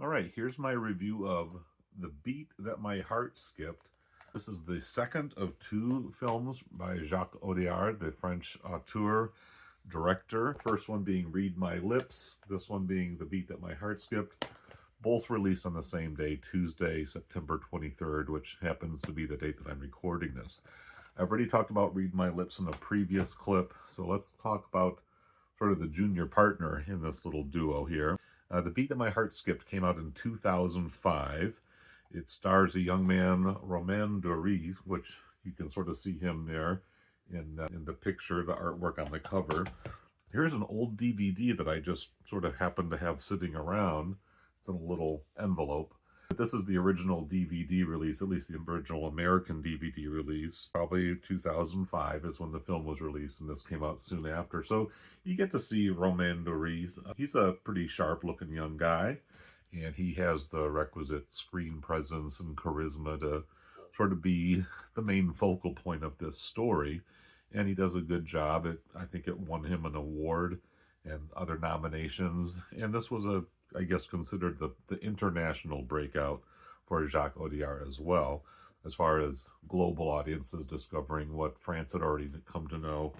All right, here's my review of The Beat That My Heart Skipped. This is the second of two films by Jacques Audiard, the French auteur, director. First one being Read My Lips, this one being The Beat That My Heart Skipped. Both released on the same day, Tuesday, September 23rd, which happens to be the date that I'm recording this. I've already talked about Read My Lips in a previous clip, so let's talk about sort of the junior partner in this little duo here. The Beat That My Heart Skipped came out in 2005. It stars a young man, Romain Duris, which you can sort of see him there in the picture, the artwork on the cover. Here's an old DVD that I just sort of happened to have sitting around. It's in a little envelope. This is the original DVD release, at least the original American DVD release. Probably 2005 is when the film was released, and this came out soon after. So you get to see Romain Duris. He's a pretty sharp-looking young guy, and he has the requisite screen presence and charisma to sort of be the main focal point of this story. And he does a good job. I think it won him an award and other nominations. And this was I guess, considered the international breakout for Jacques Audiard as well, as far as global audiences discovering what France had already come to know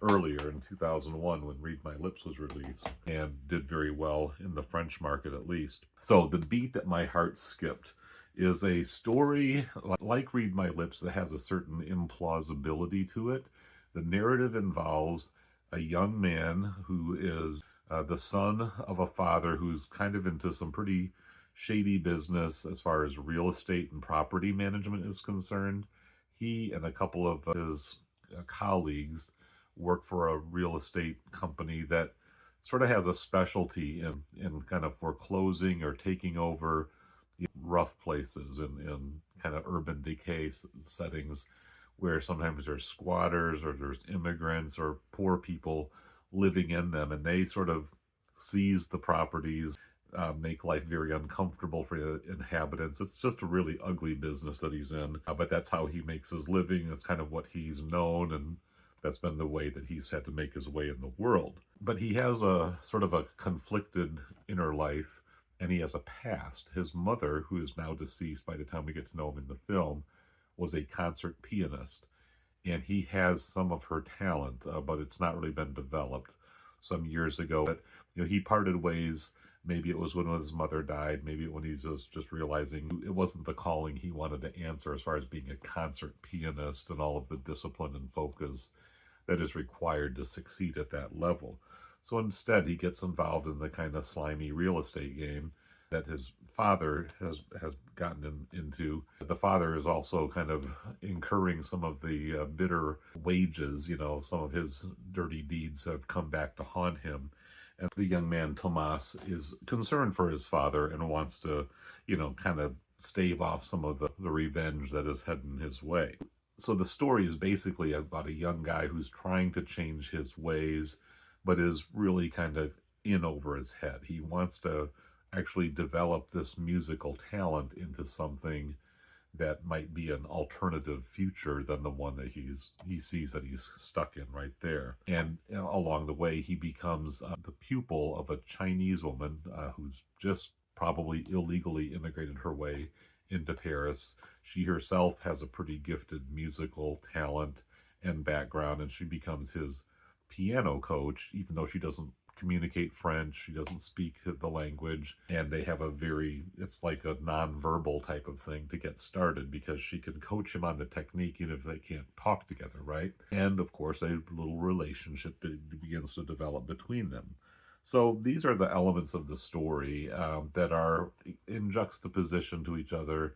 earlier in 2001 when Read My Lips was released, and did very well in the French market at least. So The Beat That My Heart Skipped is a story like Read My Lips that has a certain implausibility to it. The narrative involves a young man who is the son of a father who's kind of into some pretty shady business as far as real estate and property management is concerned. He and a couple of his colleagues work for a real estate company that sort of has a specialty in kind of foreclosing or taking over rough places in kind of urban decay settings where sometimes there's squatters or there's immigrants or poor people living in them, and they sort of seize the properties, make life very uncomfortable for the inhabitants. It's just a really ugly business that he's in, but that's how he makes his living. That's kind of what he's known, and that's been the way that he's had to make his way in the world. But he has a sort of a conflicted inner life, and he has a past. His mother, who is now deceased by the time we get to know him in the film, was a concert pianist. And he has some of her talent, but it's not really been developed. Some years ago, but he parted ways. Maybe it was when his mother died. Maybe when he's just realizing it wasn't the calling he wanted to answer as far as being a concert pianist and all of the discipline and focus that is required to succeed at that level. So instead, he gets involved in the kind of slimy real estate game that his father has gotten into. The father is also kind of incurring some of the bitter wages. Some of his dirty deeds have come back to haunt him. And the young man, Tomas, is concerned for his father and wants to, kind of stave off some of the revenge that is heading his way. So the story is basically about a young guy who's trying to change his ways, but is really kind of in over his head. He wants to actually develop this musical talent into something that might be an alternative future than the one that he sees that he's stuck in right there. And along the way, he becomes the pupil of a Chinese woman who's just probably illegally immigrated her way into Paris. She herself has a pretty gifted musical talent and background, and she becomes his piano coach, even though she doesn't communicate French, she doesn't speak the language, and they have it's like a non-verbal type of thing to get started, because she can coach him on the technique even if they can't talk together, right? And of course, a little relationship begins to develop between them. So these are the elements of the story that are in juxtaposition to each other.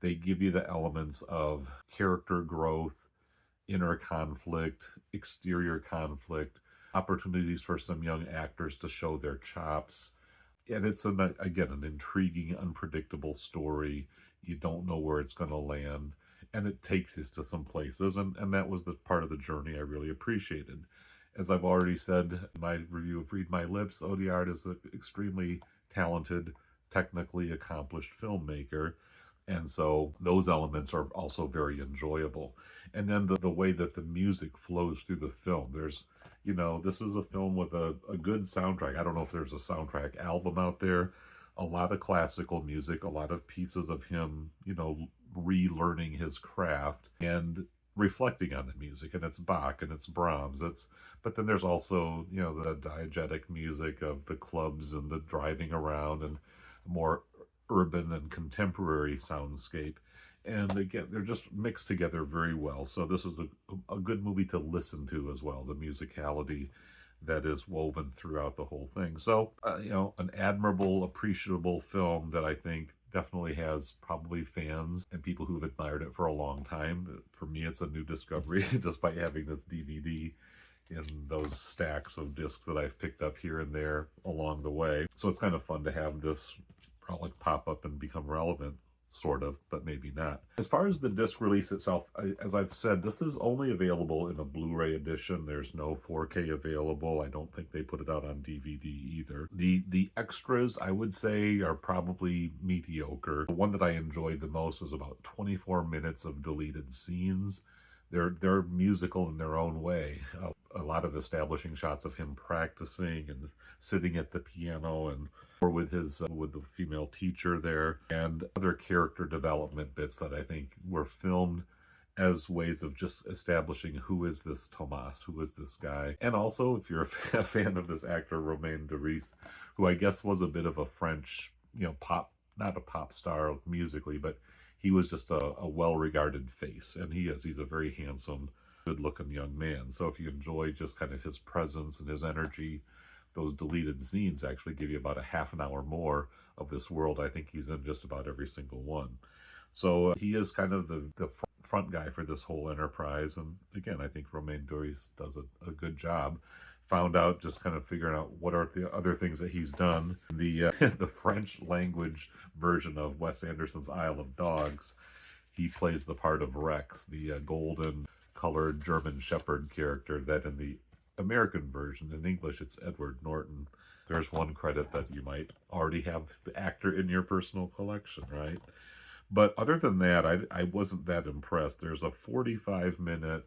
They give you the elements of character growth, inner conflict, exterior conflict, opportunities for some young actors to show their chops. And it's, again, an intriguing, unpredictable story. You don't know where it's going to land. And it takes us to some places. And that was the part of the journey I really appreciated. As I've already said in my review of Read My Lips, Audiard is an extremely talented, technically accomplished filmmaker. And so those elements are also very enjoyable. And then the way that the music flows through the film. This is a film with a good soundtrack. I don't know if there's a soundtrack album out there, a lot of classical music, a lot of pieces of him, relearning his craft and reflecting on the music. And it's Bach and it's Brahms. But then there's also, the diegetic music of the clubs and the driving around and more urban and contemporary soundscape. And again, they're just mixed together very well. So this is a good movie to listen to as well, the musicality that is woven throughout the whole thing. So, an admirable, appreciable film that I think definitely has probably fans and people who've admired it for a long time. For me, it's a new discovery, despite having this DVD in those stacks of discs that I've picked up here and there along the way. So it's kind of fun to have this relic pop up and become relevant, sort of, but maybe not. As far as the disc release itself, as I've said, this is only available in a Blu-ray edition. There's no 4K available. I don't think they put it out on DVD either. The extras, I would say, are probably mediocre. The one that I enjoyed the most was about 24 minutes of deleted scenes. They're musical in their own way. A lot of establishing shots of him practicing and sitting at the piano and or with the female teacher there, and other character development bits that I think were filmed as ways of just establishing who is this Thomas, who is this guy. And also, if you're a fan of this actor, Romain Duris, who I guess was a bit of a French, pop, not a pop star musically, but he was just a well-regarded face. And he's a very handsome, good-looking young man. So if you enjoy just kind of his presence and his energy, those deleted scenes actually give you about a half an hour more of this world. I think he's in just about every single one. So he is kind of the front guy for this whole enterprise. And again, I think Romain Duris does a good job. Found out, just kind of figuring out what are the other things that he's done. The French language version of Wes Anderson's Isle of Dogs, he plays the part of Rex, the golden colored German Shepherd character that in the American version, in English, it's Edward Norton. There's one credit that you might already have the actor in your personal collection, right? But other than that, I wasn't that impressed. There's a 45-minute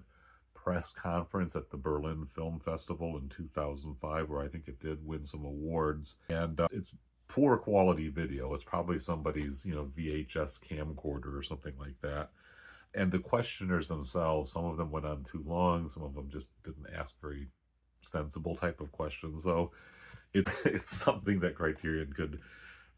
press conference at the Berlin Film Festival in 2005 where I think it did win some awards. And it's poor quality video. It's probably somebody's, VHS camcorder or something like that. And the questioners themselves, some of them went on too long. Some of them just didn't ask very sensible type of questions. So it's something that Criterion could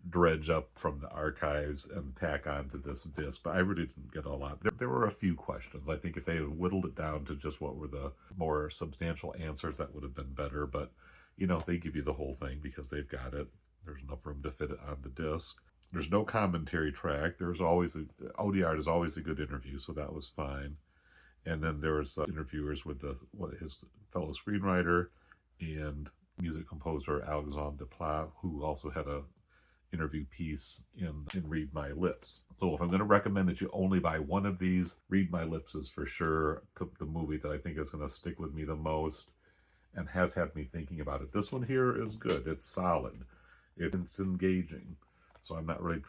dredge up from the archives and tack onto this disc. But I really didn't get a lot. There were a few questions. I think if they had whittled it down to just what were the more substantial answers, that would have been better. But, they give you the whole thing because they've got it. There's enough room to fit it on the disc. There's no commentary track. Audiard is always a good interview, so that was fine. And then there was interviewers with his fellow screenwriter and music composer Alexandre Desplat, who also had a interview piece in Read My Lips. So if I'm going to recommend that you only buy one of these, Read My Lips is for sure the movie that I think is going to stick with me the most and has had me thinking about it. This one here is good. It's solid. It's engaging. So I'm not really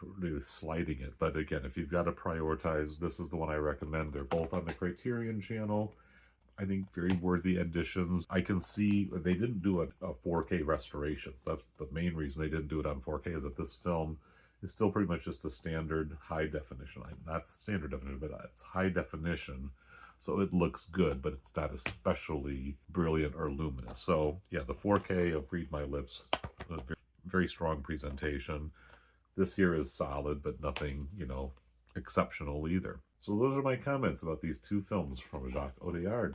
slighting it. But again, if you've got to prioritize, this is the one I recommend. They're both on the Criterion channel. I think very worthy additions. I can see they didn't do a 4K restoration. So that's the main reason they didn't do it on 4K, is that this film is still pretty much just a standard high definition. Not standard definition, but it's high definition. So it looks good, but it's not especially brilliant or luminous. So yeah, the 4K of Read My Lips, a very strong presentation. This here is solid, but nothing, exceptional either. So those are my comments about these two films from Jacques Audiard.